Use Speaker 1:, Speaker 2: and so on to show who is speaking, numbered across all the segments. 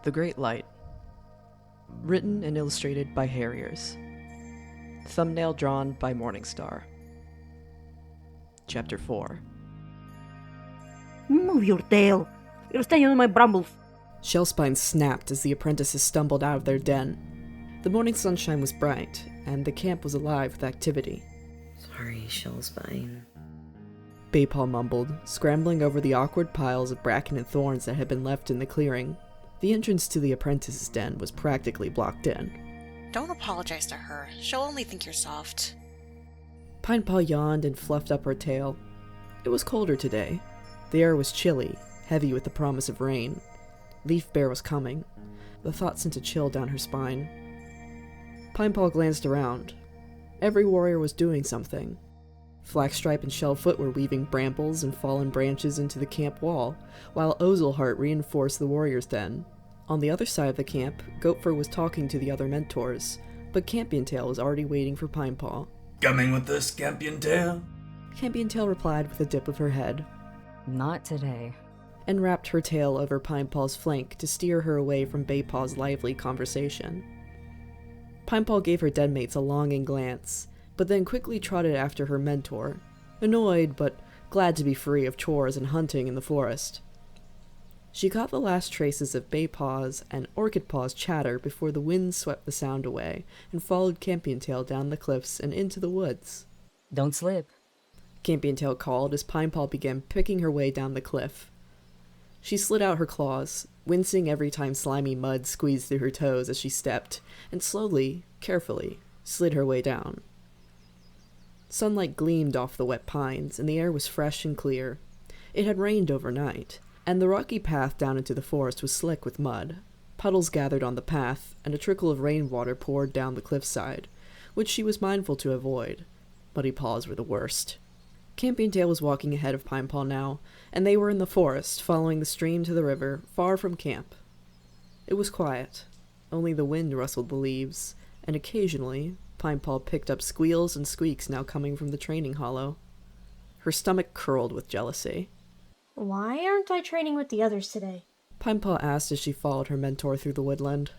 Speaker 1: The Great Light. Written and illustrated by Harriers. Thumbnail drawn by Morningstar. Chapter 4.
Speaker 2: Move your tail. You're staying on my brambles.
Speaker 1: Shellspine snapped as the apprentices stumbled out of their den. The morning sunshine was bright, and the camp was alive with activity.
Speaker 3: Sorry, Shellspine.
Speaker 1: Baypaw mumbled, scrambling over the awkward piles of bracken and thorns that had been left in the clearing. The entrance to the apprentices' den was practically blocked in.
Speaker 4: Don't apologize to her. She'll only think you're soft.
Speaker 1: Pinepaw yawned and fluffed up her tail. It was colder today. The air was chilly, heavy with the promise of rain. Leaf Bear was coming. The thought sent a chill down her spine. Pinepaw glanced around. Every warrior was doing something. Flaxstripe and Shellfoot were weaving brambles and fallen branches into the camp wall, while Ozelheart reinforced the warrior's den. On the other side of the camp, Goatfur was talking to the other mentors, but Campiontail was already waiting for Pinepaw.
Speaker 5: Coming with us, Campiontail?
Speaker 1: Campiontail replied with a dip of her head,
Speaker 2: Not today.
Speaker 1: and wrapped her tail over Pinepaw's flank to steer her away from Baypaw's lively conversation. Pinepaw gave her denmates a longing glance, but then quickly trotted after her mentor, annoyed but glad to be free of chores and hunting in the forest. She caught the last traces of Baypaw's and Orchidpaw's chatter before the wind swept the sound away and followed Campiontail down the cliffs and into the woods.
Speaker 2: Don't slip.
Speaker 1: Campiontail called as Pinepaw began picking her way down the cliff. She slid out her claws, wincing every time slimy mud squeezed through her toes as she stepped, and slowly, carefully, slid her way down. Sunlight gleamed off the wet pines, and the air was fresh and clear. It had rained overnight, and the rocky path down into the forest was slick with mud. Puddles gathered on the path, and a trickle of rainwater poured down the cliffside, which she was mindful to avoid. Muddy paws were the worst. Campiontail was walking ahead of Pinepaw now, and they were in the forest, following the stream to the river, far from camp. It was quiet. Only the wind rustled the leaves, and occasionally Pinepaw picked up squeals and squeaks now coming from the training hollow. Her stomach curled with jealousy.
Speaker 6: Why aren't I training with the others today?
Speaker 1: Pinepaw asked as she followed her mentor through the woodland.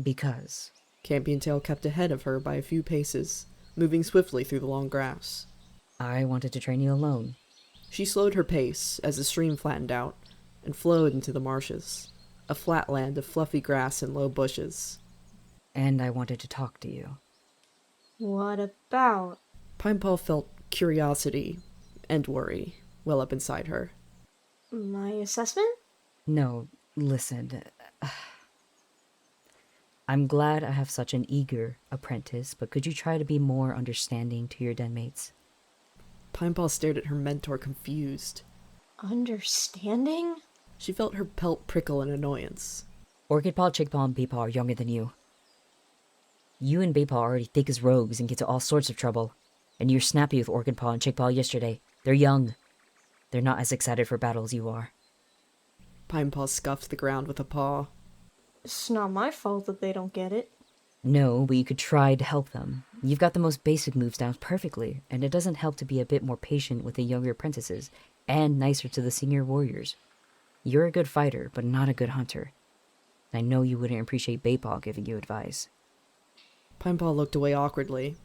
Speaker 2: Because.
Speaker 1: Campiontail kept ahead of her by a few paces, moving swiftly through the long grass.
Speaker 2: I wanted to train you alone.
Speaker 1: She slowed her pace as the stream flattened out and flowed into the marshes, a flat land of fluffy grass and low bushes.
Speaker 2: And I wanted to talk to you.
Speaker 6: What about?
Speaker 1: Pinepaw felt curiosity and worry well up inside her.
Speaker 6: My assessment?
Speaker 2: No, listen. I'm glad I have such an eager apprentice, but could you try to be more understanding to your denmates?
Speaker 1: Pinepaw stared at her mentor confused.
Speaker 6: Understanding?
Speaker 1: She felt her pelt prickle in annoyance.
Speaker 2: Orchidpaw, Chickpaw, and Baypaw are younger than you. You and Baypaw are already thick as rogues and get to all sorts of trouble. And you're snappy with Orchidpaw and Chickpaw yesterday. They're young. They're not as excited for battle as you are.
Speaker 1: Pinepaw scuffed the ground with a paw.
Speaker 6: It's not my fault that they don't get it.
Speaker 2: No, but you could try to help them. You've got the most basic moves down perfectly, and it doesn't help to be a bit more patient with the younger apprentices, and nicer to the senior warriors. You're a good fighter, but not a good hunter. I know you wouldn't appreciate Baypaw giving you advice.
Speaker 1: Pinepaw looked away awkwardly.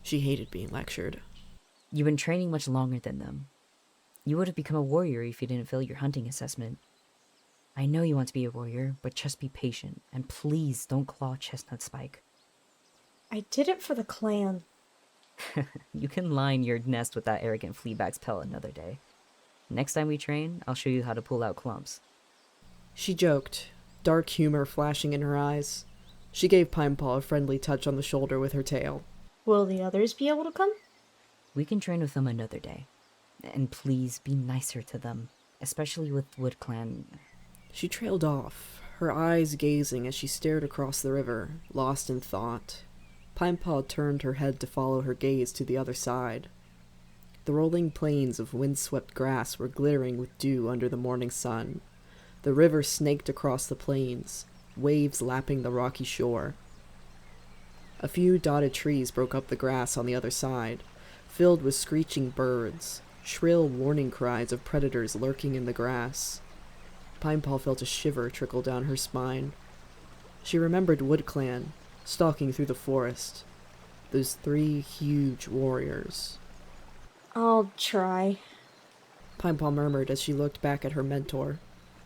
Speaker 1: She hated being lectured.
Speaker 2: You've been training much longer than them. You would have become a warrior if you didn't fail your hunting assessment. I know you want to be a warrior, but just be patient, and please don't claw Chestnut Spike.
Speaker 6: I did it for the clan.
Speaker 2: You can line your nest with that arrogant fleabag's pelt another day. Next time we train, I'll show you how to pull out clumps.
Speaker 1: She joked, dark humor flashing in her eyes. She gave Pinepaw a friendly touch on the shoulder with her tail.
Speaker 6: Will the others be able to come?
Speaker 2: We can train with them another day. And please be nicer to them, especially with WoodClan.
Speaker 1: She trailed off, her eyes gazing as she stared across the river, lost in thought. Pinepaw turned her head to follow her gaze to the other side. The rolling plains of windswept grass were glittering with dew under the morning sun. The river snaked across the plains, waves lapping the rocky shore. A few dotted trees broke up the grass on the other side, filled with screeching birds, shrill warning cries of predators lurking in the grass. Pinepaw felt a shiver trickle down her spine. She remembered WoodClan stalking through the forest. Those 3 huge warriors.
Speaker 6: I'll try.
Speaker 1: Pinepaw murmured as she looked back at her mentor.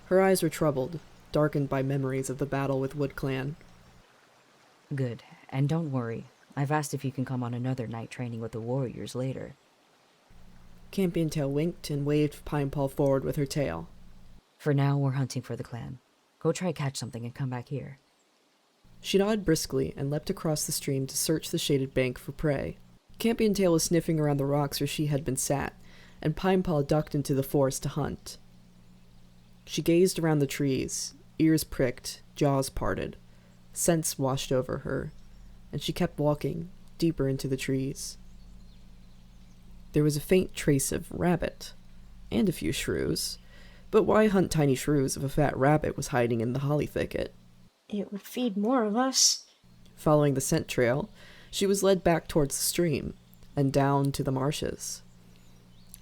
Speaker 1: Her eyes were troubled, darkened by memories of the battle with WoodClan.
Speaker 2: Good. And don't worry. I've asked if you can come on another night training with the warriors later.
Speaker 1: Campion Tail winked and waved Pinepaw forward with her tail.
Speaker 2: For now, we're hunting for the clan. Go try catch something and come back here.
Speaker 1: She nodded briskly and leapt across the stream to search the shaded bank for prey. Campion Tail was sniffing around the rocks where she had been sat, and Pinepaw ducked into the forest to hunt. She gazed around the trees, ears pricked, jaws parted. Scents washed over her, and she kept walking, deeper into the trees. There was a faint trace of rabbit, and a few shrews, but why hunt tiny shrews if a fat rabbit was hiding in the holly thicket?
Speaker 6: It would feed more of us.
Speaker 1: Following the scent trail, she was led back towards the stream, and down to the marshes.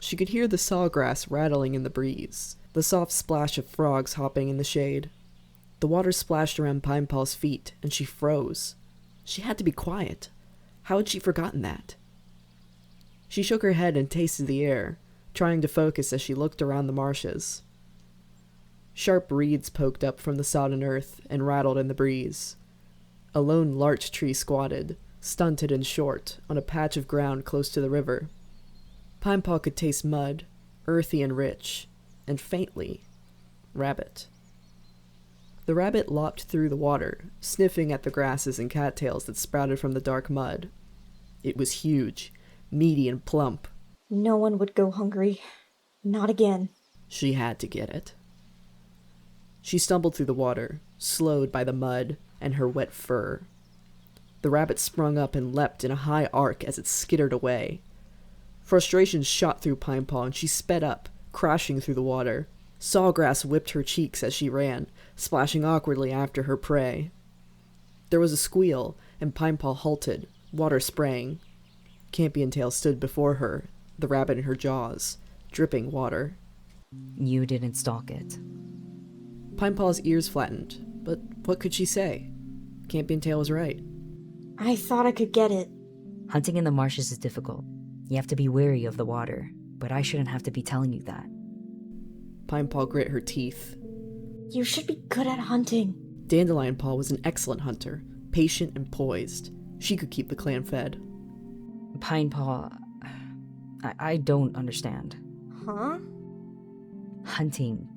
Speaker 1: She could hear the sawgrass rattling in the breeze, the soft splash of frogs hopping in the shade. The water splashed around Pinepaw's feet, and she froze. She had to be quiet. How had she forgotten that? She shook her head and tasted the air, trying to focus as she looked around the marshes. Sharp reeds poked up from the sodden earth and rattled in the breeze. A lone larch tree squatted, stunted and short, on a patch of ground close to the river. Pinepaw could taste mud, earthy and rich, and faintly, rabbit. The rabbit lopped through the water, sniffing at the grasses and cattails that sprouted from the dark mud. It was huge, meaty and plump.
Speaker 6: No one would go hungry. Not again.
Speaker 1: She had to get it. She stumbled through the water, slowed by the mud and her wet fur. The rabbit sprung up and leapt in a high arc as it skittered away. Frustration shot through Pinepaw and she sped up, crashing through the water. Sawgrass whipped her cheeks as she ran, splashing awkwardly after her prey. There was a squeal, and Pinepaw halted, water spraying. Campion Tail stood before her, the rabbit in her jaws, dripping water.
Speaker 2: You didn't stalk it.
Speaker 1: Pinepaw's ears flattened, but what could she say? Campion Tail was right.
Speaker 6: I thought I could get it.
Speaker 2: Hunting in the marshes is difficult. You have to be wary of the water, but I shouldn't have to be telling you that.
Speaker 1: Pinepaw grit her teeth.
Speaker 6: You should be good at hunting.
Speaker 1: Dandelion Paw was an excellent hunter, patient and poised. She could keep the clan fed.
Speaker 2: Pinepaw, I don't understand.
Speaker 6: Huh?
Speaker 2: Hunting,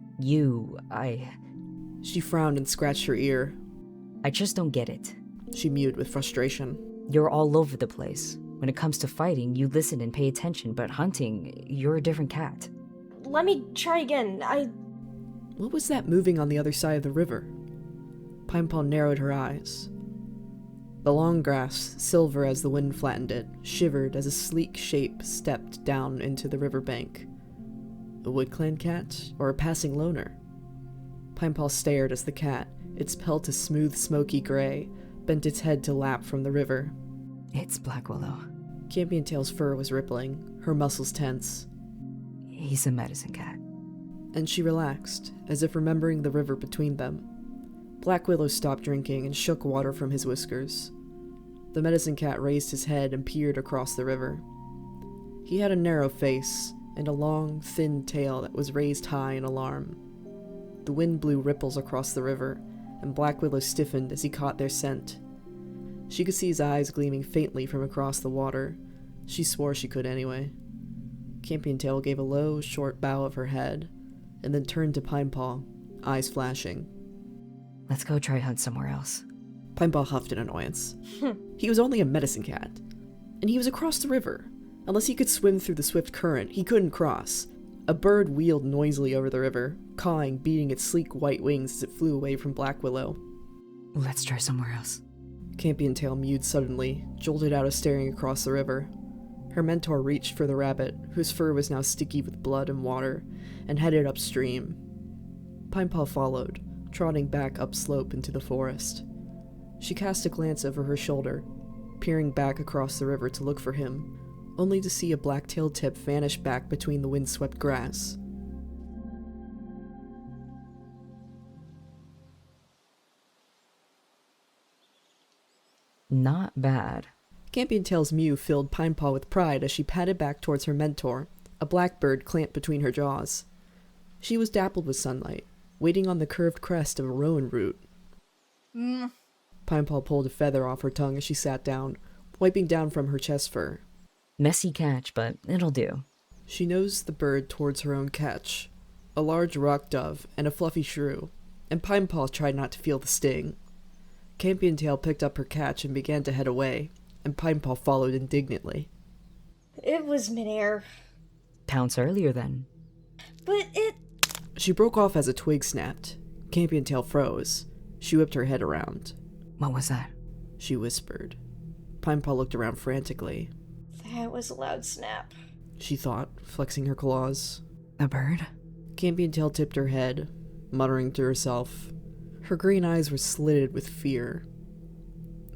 Speaker 1: She frowned and scratched her ear.
Speaker 2: I just don't get it.
Speaker 1: She mewed with frustration.
Speaker 2: You're all over the place. When it comes to fighting, you listen and pay attention, but hunting, you're a different cat.
Speaker 6: Let me try again.
Speaker 1: What was that moving on the other side of the river? Pinepaw narrowed her eyes. The long grass, silver as the wind flattened it, shivered as a sleek shape stepped down into the riverbank. A WoodClan cat, or a passing loner? Pinepaw stared as the cat, its pelt a smooth, smoky gray, bent its head to lap from the river.
Speaker 2: It's Black Willow.
Speaker 1: Campion Tail's fur was rippling, her muscles tense.
Speaker 2: He's a medicine cat.
Speaker 1: And she relaxed, as if remembering the river between them. Black Willow stopped drinking and shook water from his whiskers. The medicine cat raised his head and peered across the river. He had a narrow face, and a long, thin tail that was raised high in alarm. The wind blew ripples across the river, and Black Willow stiffened as he caught their scent. She could see his eyes gleaming faintly from across the water. She swore she could anyway. Campion Tail gave a low, short bow of her head, and then turned to Pinepaw, eyes flashing.
Speaker 2: Let's go try hunt somewhere else.
Speaker 1: Pinepaw huffed in annoyance. He was only a medicine cat, and he was across the river. Unless he could swim through the swift current, he couldn't cross. A bird wheeled noisily over the river, cawing, beating its sleek white wings as it flew away from Black Willow.
Speaker 2: Let's try somewhere else.
Speaker 1: Campion Tail mewed suddenly, jolted out of staring across the river. Her mentor reached for the rabbit, whose fur was now sticky with blood and water, and headed upstream. Pinepaw followed, trotting back upslope into the forest. She cast a glance over her shoulder, peering back across the river to look for him, only to see a black-tailed tip vanish back between the windswept grass.
Speaker 2: Not bad.
Speaker 1: Campion Tail's mew filled Pinepaw with pride as she padded back towards her mentor, a blackbird clamped between her jaws. She was dappled with sunlight, waiting on the curved crest of a rowan root. Pinepaw pulled a feather off her tongue as she sat down, wiping down from her chest fur.
Speaker 2: Messy catch, but it'll do.
Speaker 1: She nosed the bird towards her own catch, a large rock dove and a fluffy shrew, and Pinepaw tried not to feel the sting. Campion Tail picked up her catch and began to head away, and Pinepaw followed indignantly.
Speaker 6: It was midair.
Speaker 2: Pounce earlier then.
Speaker 6: But it...
Speaker 1: She broke off as a twig snapped. Campion Tail froze. She whipped her head around.
Speaker 2: What was that?
Speaker 1: She whispered. Pinepaw looked around frantically.
Speaker 6: That was a loud snap.
Speaker 1: She thought, flexing her claws.
Speaker 2: A bird?
Speaker 1: Campion Tail tipped her head, muttering to herself. Her green eyes were slitted with fear.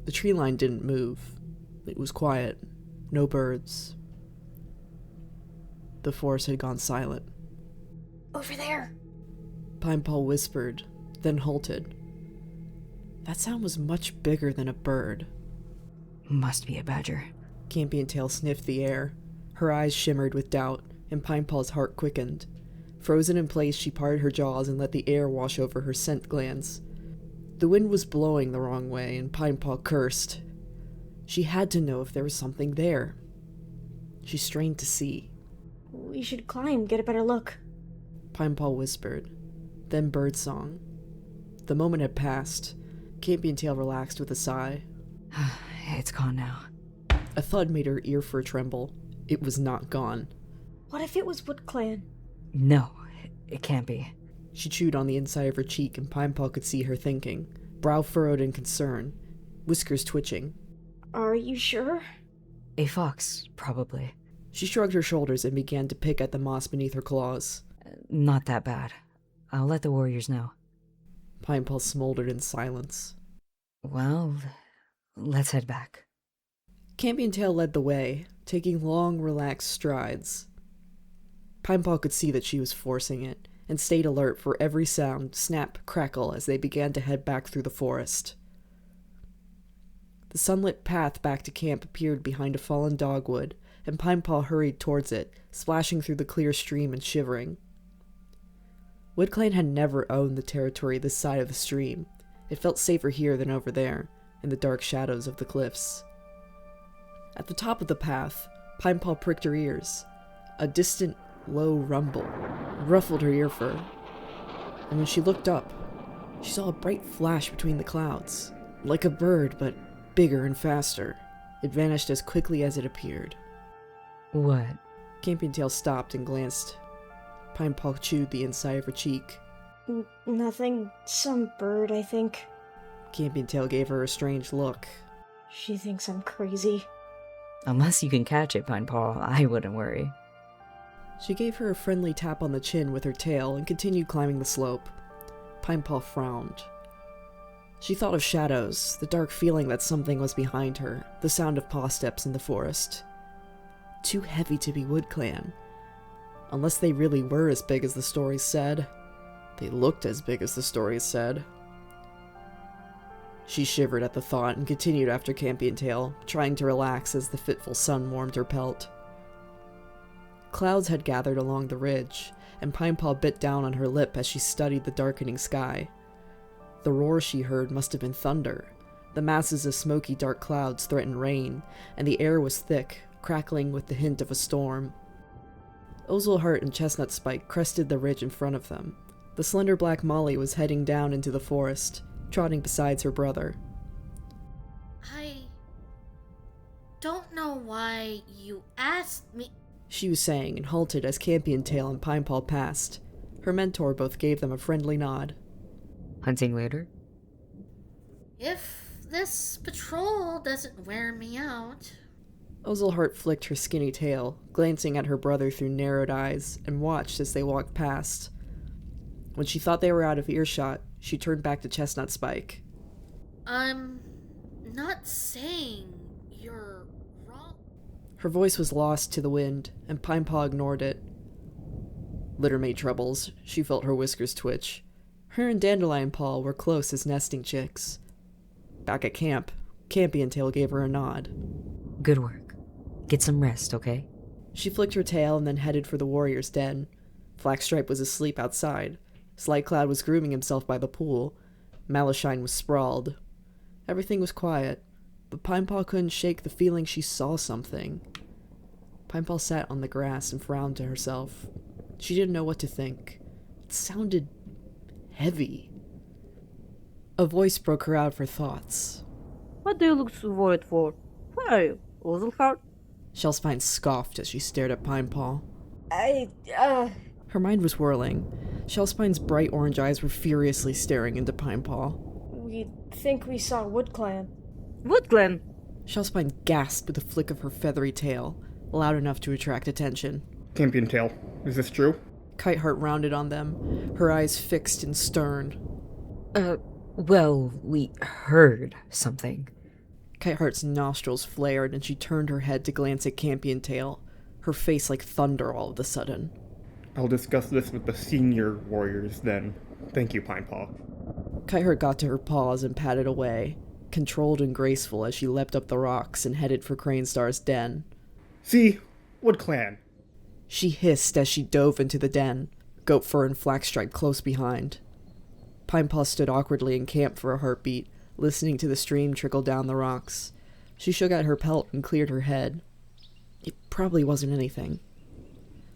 Speaker 1: The tree line didn't move. It was quiet. No birds. The forest had gone silent.
Speaker 6: Over there.
Speaker 1: Pinepaw whispered, then halted. That sound was much bigger than a bird.
Speaker 2: Must be a badger.
Speaker 1: Campion Tail sniffed the air. Her eyes shimmered with doubt, and Pinepaw's heart quickened. Frozen in place, she parted her jaws and let the air wash over her scent glands. The wind was blowing the wrong way, and Pinepaw cursed. She had to know if there was something there. She strained to see.
Speaker 6: We should climb, get a better look.
Speaker 1: Pinepaw whispered, then birdsong. The moment had passed. Campion Tail relaxed with a sigh.
Speaker 2: It's gone now.
Speaker 1: A thud made her ear fur tremble. It was not gone.
Speaker 6: What if it was WoodClan?
Speaker 2: No, it can't be.
Speaker 1: She chewed on the inside of her cheek, and Pinepaw could see her thinking, brow furrowed in concern, whiskers twitching.
Speaker 6: Are you sure?
Speaker 2: A fox, probably.
Speaker 1: She shrugged her shoulders and began to pick at the moss beneath her claws.
Speaker 2: Not that bad. I'll let the warriors know.
Speaker 1: Pinepaw smoldered in silence.
Speaker 2: Well, let's head back.
Speaker 1: Campion Tail led the way, taking long, relaxed strides. Pinepaw could see that she was forcing it, and stayed alert for every sound, snap, crackle, as they began to head back through the forest. The sunlit path back to camp appeared behind a fallen dogwood, and Pinepaw hurried towards it, splashing through the clear stream and shivering. WoodClan had never owned the territory this side of the stream. It felt safer here than over there, in the dark shadows of the cliffs. At the top of the path, Pinepaw pricked her ears. A distant, low rumble ruffled her ear fur, and when she looked up, she saw a bright flash between the clouds. Like a bird, but bigger and faster. It vanished as quickly as it appeared.
Speaker 2: What?
Speaker 1: Campion Tail stopped and glanced. Pinepaw chewed the inside of her cheek.
Speaker 6: Nothing. Some bird, I think.
Speaker 1: Campion Tail gave her a strange look.
Speaker 6: She thinks I'm crazy.
Speaker 2: Unless you can catch it, Pinepaw, I wouldn't worry.
Speaker 1: She gave her a friendly tap on the chin with her tail and continued climbing the slope. Pinepaw frowned. She thought of shadows, the dark feeling that something was behind her, the sound of paw steps in the forest. Too heavy to be WoodClan. Unless they really were as big as the stories said. They looked as big as the stories said. She shivered at the thought and continued after Campion Tail, trying to relax as the fitful sun warmed her pelt. Clouds had gathered along the ridge, and Pinepaw bit down on her lip as she studied the darkening sky. The roar she heard must have been thunder. The masses of smoky dark clouds threatened rain, and the air was thick, crackling with the hint of a storm. Ozelheart and Chestnut Spike crested the ridge in front of them. The slender black Molly was heading down into the forest, trotting beside her brother.
Speaker 7: I don't know why you asked me.
Speaker 1: She was saying, and halted as Campion Tail and Pinepaw passed. Her mentor both gave them a friendly nod.
Speaker 2: Hunting later?
Speaker 7: If this patrol doesn't wear me out.
Speaker 1: Ozelheart flicked her skinny tail, glancing at her brother through narrowed eyes, and watched as they walked past. When she thought they were out of earshot, she turned back to Chestnut Spike.
Speaker 7: I'm not saying you're wrong.
Speaker 1: Her voice was lost to the wind, and Pinepaw ignored it. Litter made troubles. She felt her whiskers twitch. Her and Dandelion Paw were close as nesting chicks. Back at camp, Campion Tail gave her a nod.
Speaker 2: Good work. Get some rest, okay?
Speaker 1: She flicked her tail and then headed for the warrior's den. Flaxstripe was asleep outside. Slightcloud was grooming himself by the pool. Malashine was sprawled. Everything was quiet, but Pinepaw couldn't shake the feeling she saw something. Pinepaw sat on the grass and frowned to herself. She didn't know what to think. It sounded heavy. A voice broke her out of her thoughts.
Speaker 8: What do you look so worried for? Where are you, Ozelheart?
Speaker 1: Shellspine scoffed as she stared at Pinepaw.
Speaker 6: I,
Speaker 1: Her mind was whirling. Shellspine's bright orange eyes were furiously staring into Pinepaw.
Speaker 6: we think we saw WoodClan.
Speaker 8: WoodClan?
Speaker 1: Shellspine gasped with a flick of her feathery tail, loud enough to attract attention.
Speaker 9: Campion Tail, is this true?
Speaker 1: Kiteheart rounded on them, her eyes fixed and stern.
Speaker 2: Well, we heard something.
Speaker 1: Kiteheart's nostrils flared and she turned her head to glance at Campion Tail, her face like thunder all of a sudden.
Speaker 9: I'll discuss this with the senior warriors then. Thank you, Pinepaw.
Speaker 1: Kiteheart got to her paws and patted away, controlled and graceful as she leapt up the rocks and headed for Cranestar's den.
Speaker 9: See? WoodClan.
Speaker 1: She hissed as she dove into the den, Goatfur and Flaxstripe close behind. Pinepaw stood awkwardly in camp for a heartbeat, listening to the stream trickle down the rocks. She shook out her pelt and cleared her head. It probably wasn't anything.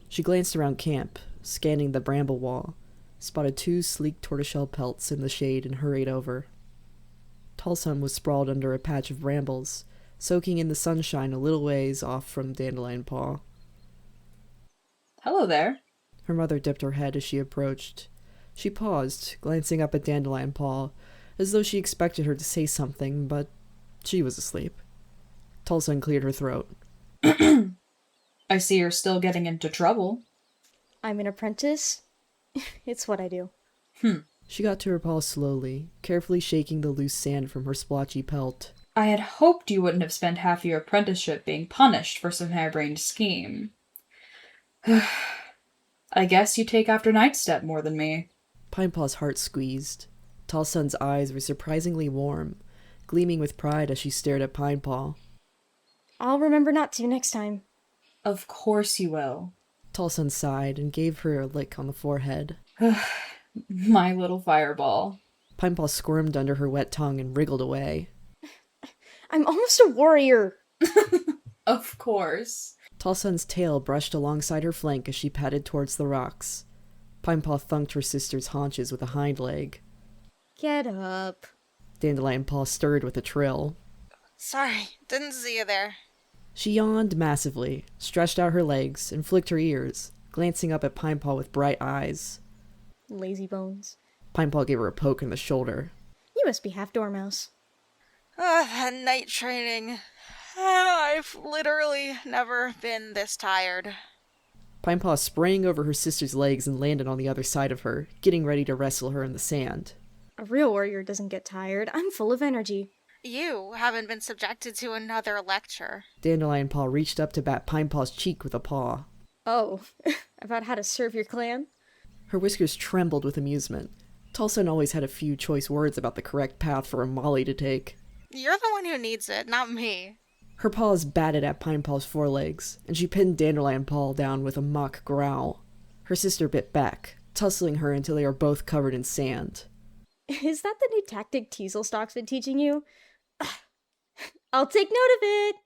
Speaker 1: She glanced around camp, scanning the bramble wall, spotted 2 sleek tortoiseshell pelts in the shade and hurried over. Tallsun was sprawled under a patch of brambles, soaking in the sunshine a little ways off from Dandelion Paw.
Speaker 10: Hello there.
Speaker 1: Her mother dipped her head as she approached. She paused, glancing up at Dandelion Paw, as though she expected her to say something, but she was asleep. Tallsun cleared her throat.
Speaker 10: I see you're still getting into trouble.
Speaker 6: I'm an apprentice. It's what I do.
Speaker 1: She got to her paw slowly, carefully shaking the loose sand from her splotchy pelt.
Speaker 10: I had hoped you wouldn't have spent half your apprenticeship being punished for some harebrained scheme. I guess you take after Nightstep more than me.
Speaker 1: Pinepaw's heart squeezed. Tallsun's eyes were surprisingly warm, gleaming with pride as she stared at Pinepaw.
Speaker 6: I'll remember not to next time.
Speaker 10: Of course you will.
Speaker 1: Tallsun sighed and gave her a lick on the forehead.
Speaker 10: My little fireball.
Speaker 1: Pinepaw squirmed under her wet tongue and wriggled away.
Speaker 6: I'm almost a warrior.
Speaker 10: Of course.
Speaker 1: Tallsun's tail brushed alongside her flank as she padded towards the rocks. Pinepaw thunked her sister's haunches with a hind leg.
Speaker 6: Get up.
Speaker 1: Dandelion Paw stirred with a trill.
Speaker 4: Sorry, didn't see you there.
Speaker 1: She yawned massively, stretched out her legs, and flicked her ears, glancing up at Pinepaw with bright eyes.
Speaker 6: Lazy bones.
Speaker 1: Pinepaw gave her a poke in the shoulder.
Speaker 6: You must be half dormouse.
Speaker 4: That night training. I've literally never been this tired.
Speaker 1: Pinepaw sprang over her sister's legs and landed on the other side of her, getting ready to wrestle her in the sand.
Speaker 6: A real warrior doesn't get tired. I'm full of energy.
Speaker 4: You haven't been subjected to another lecture.
Speaker 1: Dandelion Paw reached up to bat Pinepaw's cheek with a paw.
Speaker 6: Oh, about how to serve your clan?
Speaker 1: Her whiskers trembled with amusement. Tallsun always had a few choice words about the correct path for a Molly to take.
Speaker 4: You're the one who needs it, not me.
Speaker 1: Her paws batted at Pinepaw's forelegs, and she pinned Dandelion Paw down with a mock growl. Her sister bit back, tussling her until they were both covered in sand.
Speaker 6: Is that the new tactic Teaselstock's been teaching you? I'll take note of it!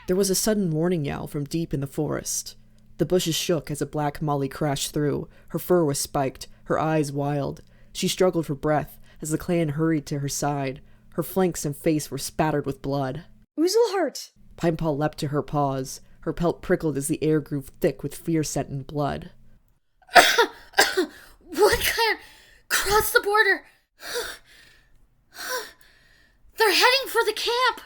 Speaker 1: There was a sudden warning yowl from deep in the forest. The bushes shook as a black Molly crashed through. Her fur was spiked, her eyes wild. She struggled for breath as the clan hurried to her side. Her flanks and face were spattered with blood.
Speaker 6: Oozleheart!
Speaker 1: Pinepaw leapt to her paws. Her pelt prickled as the air grew thick with fear-scent and blood.
Speaker 7: WoodClan crossed the border. They're heading for the camp.